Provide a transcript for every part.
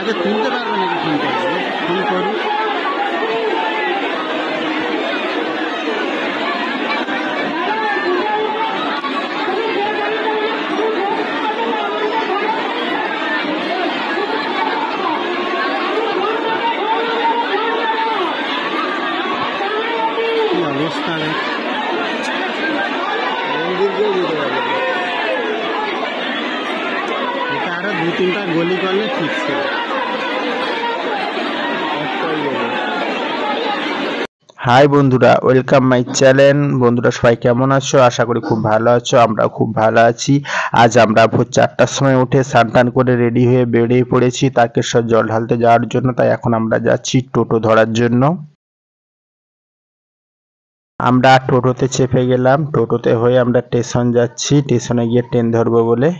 আগে তুলতে পারবে নাকি ফোন করবে? ফোন করুন। কি অবস্থা রে, এটা আরো 2-3টা গলি করলে ঠিক ছিল। হাই বন্ধুরা, ওয়েলকাম মাই চ্যানেল। বন্ধুরা সবাই কেমন আছো? আশা করি খুব ভালো আছো। আমরা খুব ভালো আছি। আজ আমরা ভোর 4টার সময় উঠে স্নান টান করে রেডি হয়ে বেরিয়ে পড়েছি তারকেশ্বর জল ঢালতে যাওয়ার জন্য। তাই এখন আমরা যাচ্ছি টোটো ধরার জন্য। আমরা টোটোতে চেপে গেলাম। টোটোতে হয়ে আমরা স্টেশন যাচ্ছি, স্টেশনে গিয়ে ট্রেন ধরবো বলে।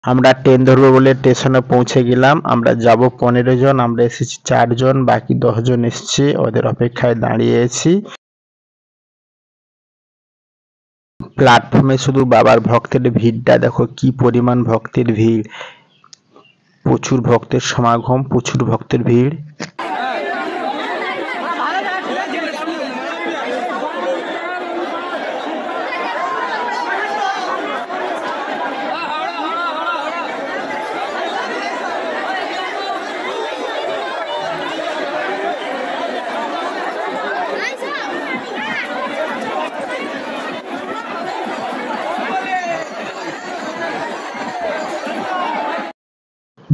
আমরা ট্রেন ধরবো বলে স্টেশনে পৌঁছে গেলাম। আমরা যাব 15 জন, আমরা এসেছি 4 জন, বাকি 10 জন এসছে, ওদের অপেক্ষায় দাঁড়িয়ে আছি। প্ল্যাটফর্মে শুধু বাবার ভক্তের ভিড়টা দেখো, কি পরিমাণ ভক্তের ভিড়, প্রচুর ভক্তের সমাগম, প্রচুর ভক্তের ভিড়।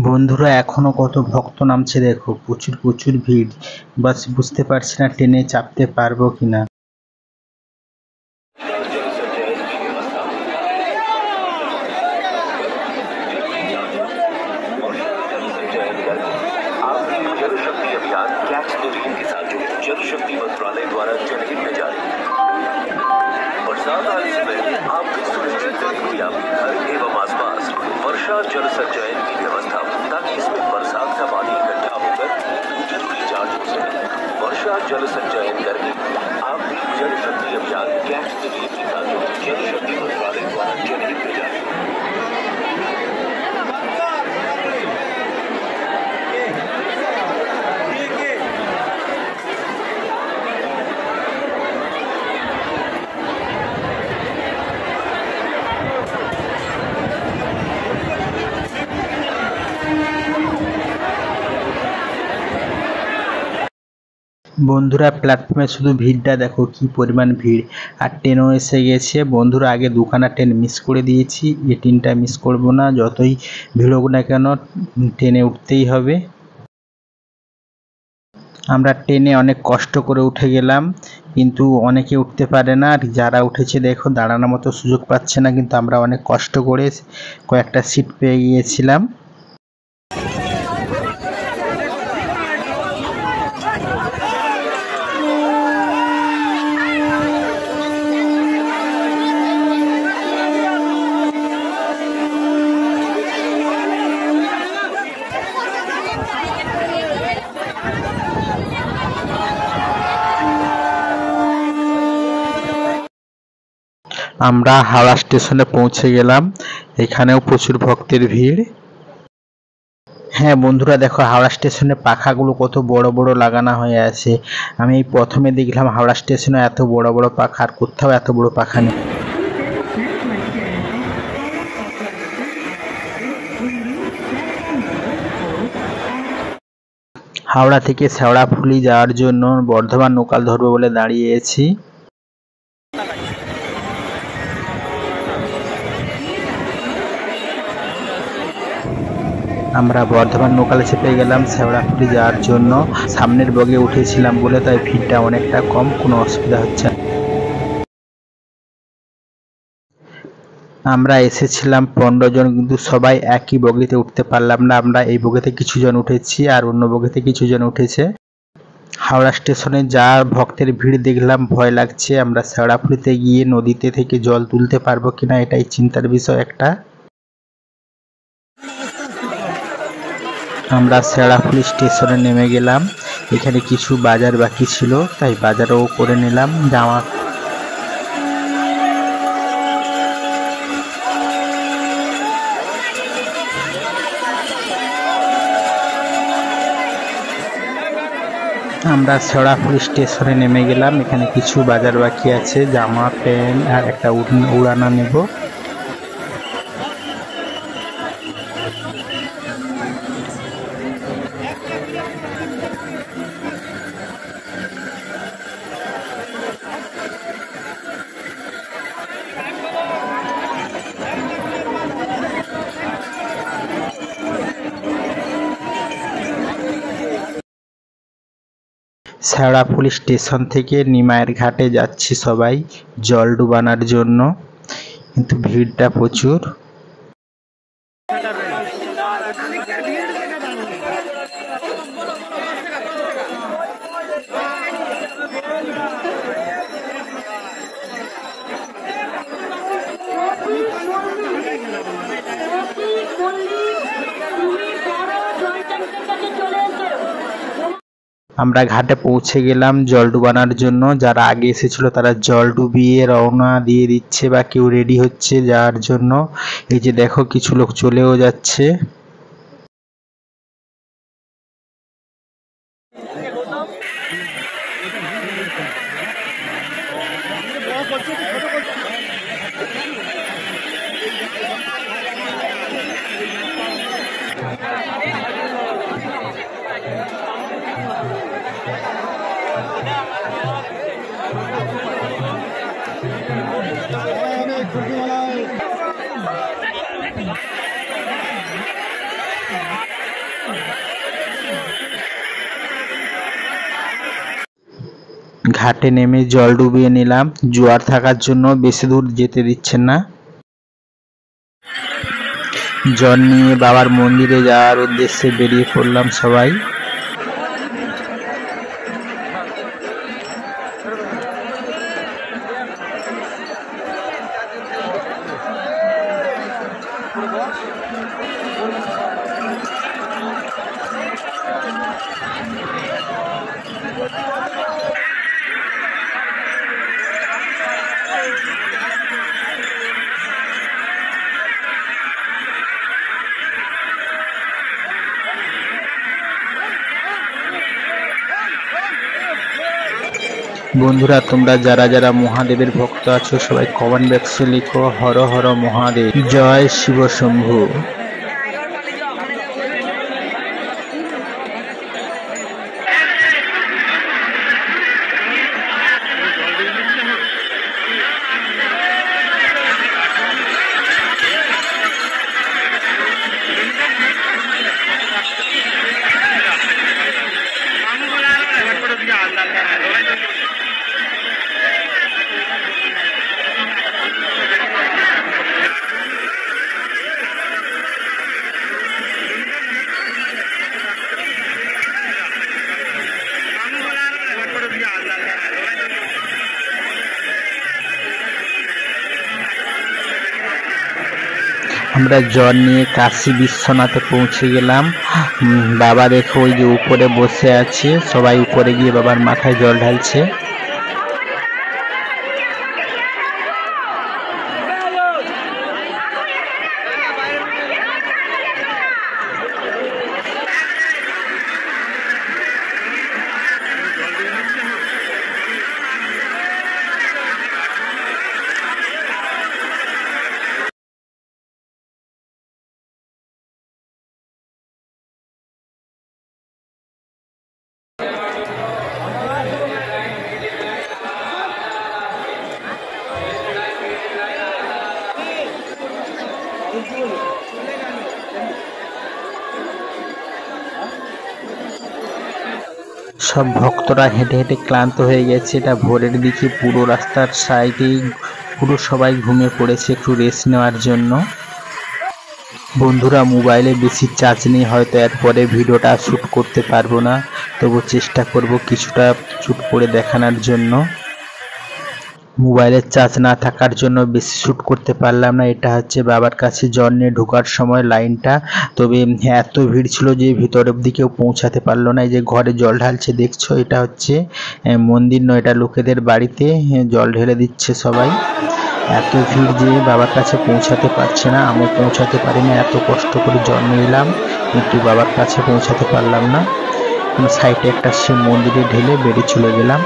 বন্ধুরা এখনো কত ভক্ত নামছে দেখো, প্রচুর প্রচুর ভিড়। বাস বুঝতে পারছি না ট্রেনে চাপতে পারবো কিনা। जल शक्ति मंत्रालय द्वारा जनहित में जारी। बरसात आने से पहले आप भी सुनिश्चित करें कि आपके घर एवं आसपास वर्षा जल संचयन की व्यवस्था हो, ताकि इसमें बरसात का पानी इकट्ठा होकर भूजल रिचार्ज हो सके। वर्षा जल संचयन करके आप भी जल शक्ति अभियान कैच द रेन के साथ जल शक्ति मंत्रालय द्वारा जनहित में जारी। বন্ধুরা প্ল্যাটফর্মে শুধু ভিড়টা দেখো, কি পরিমাণ ভিড়। আর ট্রেনও এসে গেছে। বন্ধুরা আগে দুখানা ট্রেন মিস করে দিয়েছি, এই ট্রেনটা মিস করব না, যতই ভিড় হোক না কেন ট্রেনে উঠতেই হবে। আমরা ট্রেনে অনেক কষ্ট করে উঠে গেলাম, কিন্তু অনেকে উঠতে পারে না। আর যারা উঠেছে দেখো দাঁড়ানোর মতো সুযোগ পাচ্ছে না, কিন্তু আমরা অনেক কষ্ট করে কয়েকটা সিট পেয়ে গিয়েছিলাম। আমরা হাওড়া স্টেশনে পৌঁছে গেলাম। এখানেও প্রচুর ভক্তের ভিড়। হ্যাঁ বন্ধুরা দেখো, হাওড়া স্টেশনে পাখাগুলো কত বড় বড় লাগানো হয়ে আছে। আমি এই প্রথমে দেখলাম হাওড়া স্টেশনে এত বড় বড় পাখা, আর কোথাও এত বড় পাখা নেই। হাওড়া থেকে শেওড়াফুলি যাওয়ার জন্য বর্ধমান লোকাল ধরবো বলে দাঁড়িয়েছি। আমরা বর্ধমান লোকালে চেপে গেলাম শেওড়াফুলি যাওয়ার জন্য। সামনের বগে উঠেছিলাম বলে তাই ভিড়টা অনেকটা কম, কোনো অসুবিধা হচ্ছে না। আমরা এসেছিলাম 15 জন, কিন্তু সবাই একই বগিতে উঠতে পারলাম না। আমরা এই বগিতে কিছু জন উঠেছি আর অন্য বগিতে কিছু জন উঠেছে। হাওড়া স্টেশনে যা ভক্তের ভিড় দেখলাম, ভয় লাগছে। আমরা শেওড়াফুলিতে গিয়ে নদীতে থেকে জল তুলতে পারবো কিনা এটাই চিন্তার বিষয় একটা। আমরা শেওড়াফুলি স্টেশনে নেমে গেলাম। এখানে কিছু বাজার বাকি ছিল, তাই বাজারও করে নিলাম। জামা আমরা শেওড়াফুল স্টেশনে নেমে গেলাম। এখানে কিছু বাজার বাকি আছে, জামা প্যান্ট আর একটা উড়ানা নেব। শেওড়াফুল স্টেশন থেকে নিমাইয়ের ঘাটে যাচ্ছি সবাই জল ডুবানোর জন্য, কিন্তু ভিড়টা প্রচুর। আমরা ঘাটে পৌঁছে গেলাম জল ডুবানোর জন্য। যারা আগে এসেছিল তারা জল ডুবিয়ে রওনা দিয়ে দিচ্ছে বা কেউ রেডি হচ্ছে যাওয়ার জন্য। এই যে দেখো কিছু লোক চলেও যাচ্ছে। ঘাটে নেমে জল ডুবিয়ে নিলাম। জোয়ার থাকার জন্য বেশি দূর যেতে দিচ্ছেন না। জল নিয়ে বাবার মন্দিরে যাওয়ার উদ্দেশ্যে বেরিয়ে পড়লাম সবাই। বন্ধুরা, তোমরা যারা যারা মহাদেবের ভক্ত আছো সবাই কমেন্ট বক্সে লিখো হর হর মহাদেব, জয় শিব শম্ভু। আমরা জল নিয়ে কাশী বিশ্বনাথে পৌঁছে গেলাম। বাবা দেখো ওই যে উপরে বসে আছে, সবাই উপরে গিয়ে বাবার মাথায় জল ঢালছে। সব ভক্তরা হেঁটে হেঁটে ক্লান্ত হয়ে গেছে। এটা ভোরের দিকে, পুরো রাস্তার সাইডেই পুরো সবাই ঘুমিয়ে পড়েছে একটু রেস্ট নেওয়ার জন্য। বন্ধুরা, মোবাইলে বেশি চার্জ নেই, হয়তো এরপরে ভিডিওটা শ্যুট করতে পারবো না, তবু চেষ্টা করব কিছুটা শ্যুট করে দেখানোর জন্য। মোবাইলের চার্জ না থাকার জন্য বেশি শ্যুট করতে পারলাম না। এটা হচ্ছে বাবার কাছে জল নিয়ে ঢোকার সময় লাইনটা। তবে এত ভিড় ছিল যে ভিতরের দিকেও পৌঁছাতে পারলো না। এই যে ঘরে জল ঢালছে দেখছো, এটা হচ্ছে মন্দির নয়, এটা লোকেদের বাড়িতে জল ঢেলে দিচ্ছে সবাই। এত ভিড় যে বাবার কাছে পৌঁছাতে পারছে না, আমি পৌঁছাতে পারি না। এত কষ্ট করে জল নিলাম কিন্তু বাবার কাছে পৌঁছাতে পারলাম না। সাইডে একটা শিব মন্দিরে ঢেলে বেরিয়ে চলে গেলাম।